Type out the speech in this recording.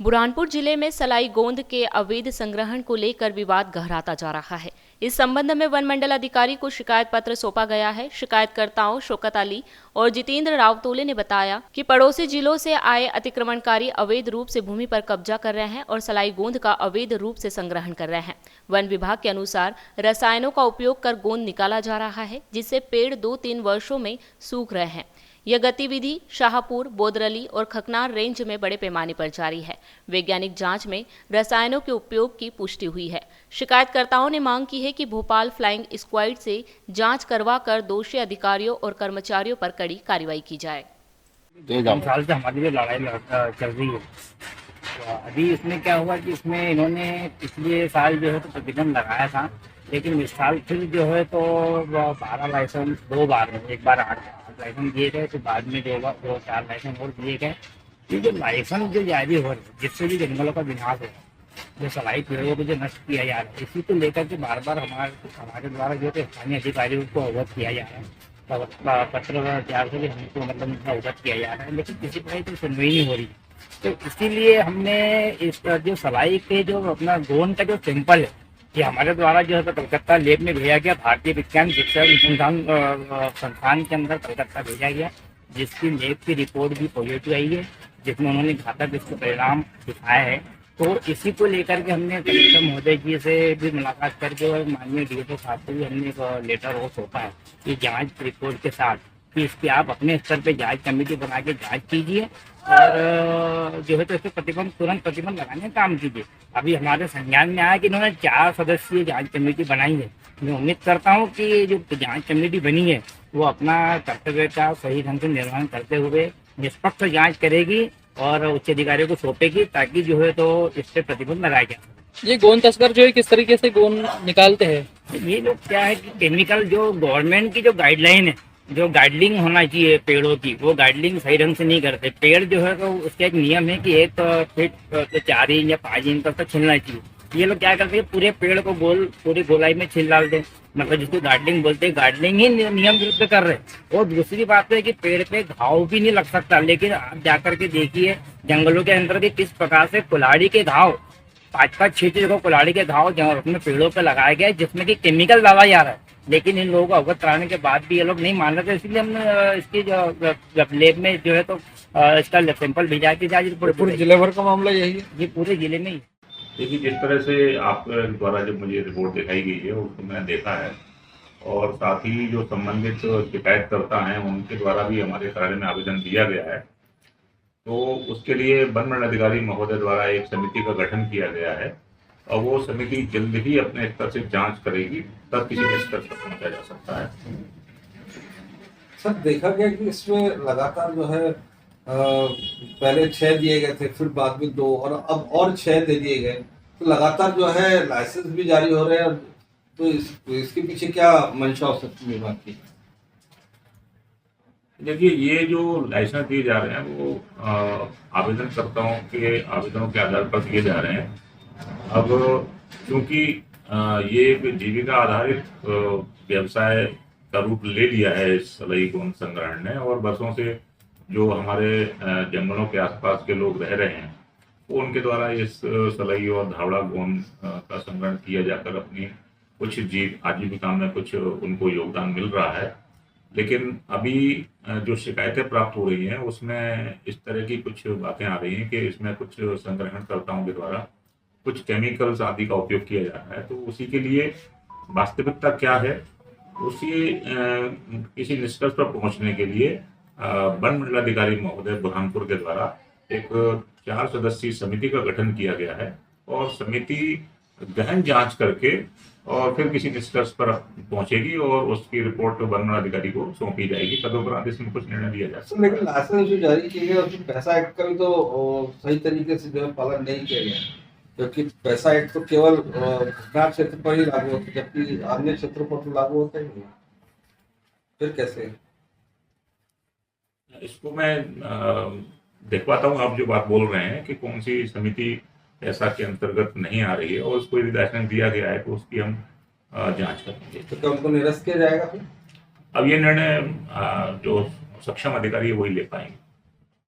बुरहानपुर जिले में सलाई गोंद के अवैध संग्रहण को लेकर विवाद गहराता जा रहा है। इस संबंध में वन मंडल अधिकारी को शिकायत पत्र सौंपा गया है। शिकायतकर्ताओं शौकत अली और जितेंद्र रावतोले ने बताया कि पड़ोसी जिलों से आए अतिक्रमणकारी अवैध रूप से भूमि पर कब्जा कर रहे हैं और सलाई गोंद का अवैध रूप से संग्रहण कर रहे हैं। वन विभाग के अनुसार रसायनों का उपयोग कर गोंद निकाला जा रहा है, जिससे पेड़ 2-3 वर्षों में सूख रहे हैं। यह गतिविधि शाहपुर, बोदरली और खकनार रेंज में बड़े पैमाने पर जारी है। वैज्ञानिक जांच में रसायनों के उपयोग की पुष्टि हुई है। शिकायतकर्ताओं ने मांग की है कि भोपाल फ्लाइंग स्क्वाड से जांच करवाकर दोषी अधिकारियों और कर्मचारियों पर कड़ी कार्रवाई की जाए। 2 साल से हमारी जो लड़ाई चल रही है, तो अभी इसमें क्या हुआ कि इसमें इन्होंने पिछले साल जो है तो प्रतिबंध लगाया था, लेकिन इस साल फिर जो है तो 12 लाइसेंस 2 बार में, एक बार 8 लाइसेंस दिए गए, तो बाद में 4 लाइसेंस और दिए गए। ये जो लाइसेंस जो जारी हो रहे हैं, जिससे भी जंगलों का विनाश है, जो सलाई पेड़ों को जो नष्ट किया जा रहा है, इसी को लेकर के बार बार हमारे द्वारा जो है स्थानीय अधिकारियों को अवगत किया जा रहा है। पत्र तैयार करके हमको मतलब उनका अवगत किया जा रहा है, लेकिन किसी तरह की सुनवाई नहीं हो रही। तो इसीलिए हमने इस जो सलाई के जो अपना गोंद का जो सैंपल है, ये हमारे द्वारा जो है तो कलकत्ता लैब में भेजा गया, भारतीय विज्ञान शिक्षा अनुसंधान संस्थान के अंदर कलकत्ता भेजा गया, जिसकी लैब की रिपोर्ट भी पॉजिटिव आई है, जिसमें उन्होंने घातक इसके परिणाम दिखाए हैं। तो इसी को लेकर के हमने कलेक्टर महोदय जी से भी मुलाकात करके और माननीय डीएफओ साहब से भी हमने एक लेटर वो सौंपा है कि जांच रिपोर्ट के साथ कि इसकी आप अपने स्तर पे जांच कमेटी बना के जांच कीजिए और जो है तो इस पर तुरंत प्रतिबंध लगाने का काम कीजिए। अभी हमारे संज्ञान में आया कि इन्होंने 4 सदस्यीय जांच कमेटी बनाई है। मैं उम्मीद करता हूँ कि जो जांच कमेटी बनी है वो अपना कर्तव्य का सही ढंग से निर्वहन करते हुए निष्पक्ष जांच करेगी और उच्च अधिकारियों को सौंपेगी, ताकि जो है तो इस पे प्रतिबंध लगाया जाए। ये गोंद तस्कर जो है किस तरीके से गोंद निकालते हैं? ये लोग क्या है कि केमिकल जो गवर्नमेंट की जो गाइडलाइन है, जो गाइडलिंग होना चाहिए पेड़ों की, वो गाइडलिंग सही ढंग से नहीं करते। पेड़ जो है तो उसका एक नियम है कि 1 फीट तो 4 इंच या 5 इंच तक छिलना चाहिए। ये लोग क्या करते हैं, पूरे पेड़ को पूरी गोलाई में छिल डालते हैं, मतलब जिसको गार्डनिंग बोलते हैं, गार्डनिंग ही नियम विरुद्ध कर रहे हैं। और दूसरी बात है कि पेड़ पे घाव भी नहीं लग सकता, लेकिन आप जाकर के देखिए जंगलों के अंदर के किस प्रकार से कुल्हाड़ी के घाव 5-5, 6 जगह कुल्हाड़ी के घाव अपने पेड़ों पे लगाए गए, जिसमें कि केमिकल डाला जा रहा है। लेकिन इन लोगों को अवगत कराने के बाद भी ये लोग नहीं मान रहे थे, इसलिए हमने इसकी जो लैब में जो है तो इसका सैंपल भेजा के जाए। पूरे जिले भर का मामला यही है? ये पूरे जिले में ही। देखिए, जिस तरह से आपके द्वारा जब मुझे रिपोर्ट दिखाई गई है उसको मैंने देखा है, और साथ ही जो संबंधित शिकायतकर्ता हैं उनके द्वारा भी हमारे कार्यालय में आवेदन दिया गया है। तो उसके लिए वन मंडल अधिकारी महोदय द्वारा एक समिति का गठन किया गया है और वो समिति जल्द ही अपने स्तर से जांच करेगी, तब किसी निष्कर्ष पर पहुंचा जा सकता है। सर, देखा गया कि इसमें लगातार जो है पहले 6 दिए गए थे, फिर बाद में 2 और अब और 6 दे दिए गए, तो लगातार जो है लाइसेंस भी जारी हो रहे हैं। तो इसके पीछे क्या मंशा हो सकती है विभाग की? देखिए, ये जो लाइसेंस दिए जा रहे हैं वो आवेदनकर्ताओं के आवेदनों के आधार पर दिए जा रहे हैं। अब क्योंकि ये एक जीविका आधारित व्यवसाय का रूप ले लिया है इस सलाई गोंद संग्रहण ने, और वर्षों से जो हमारे जंगलों के आसपास के लोग रह रहे हैं वो उनके द्वारा इस सलाई और धावड़ा गोंद का संग्रहण किया जाकर अपनी कुछ आजीविका में कुछ उनको योगदान मिल रहा है। लेकिन अभी जो शिकायतें प्राप्त हो रही हैं उसमें इस तरह की कुछ बातें आ रही हैं कि इसमें कुछ संग्रहणकर्ताओं के द्वारा कुछ केमिकल्स आदि का उपयोग किया जा रहा है। तो उसी के लिए वास्तविकता क्या है, उसी किसी निष्कर्ष पर पहुंचने के लिए वन मंडलाधिकारी महोदय बुरहानपुर के द्वारा एक 4 सदस्यीय समिति का गठन किया गया है, और समिति गहन जांच करके और फिर किसी निष्कर्ष पर पहुंचेगी और उसकी रिपोर्ट वन मंडलाधिकारी को सौंपी जाएगी। तदुपरांत इसमें कुछ निर्णय लिया जा सकता है। लेकिन लाइसेंस जो जारी किए गए उसमें पैसा एक्ट का भी तो सही तरीके से जो है पालन नहीं किया गया, क्योंकि पैसा एक्ट तो केवल घटना क्षेत्र पर ही लागू होता है, जबकि अन्य क्षेत्रों पर तो लागू होता ही नहीं। फिर कैसे इसको मैं दिखवाता हूँ। आप जो बात बोल रहे हैं कि कौन सी समिति ऐसा के अंतर्गत नहीं आ रही है और उसको यदि लाइसेंस दिया गया है तो उसकी हम जांच करेंगे। तो क्या उनको निरस्त किया जाएगा फिर? अब ये निर्णय जो सक्षम अधिकारी है वही ले पाएंगे।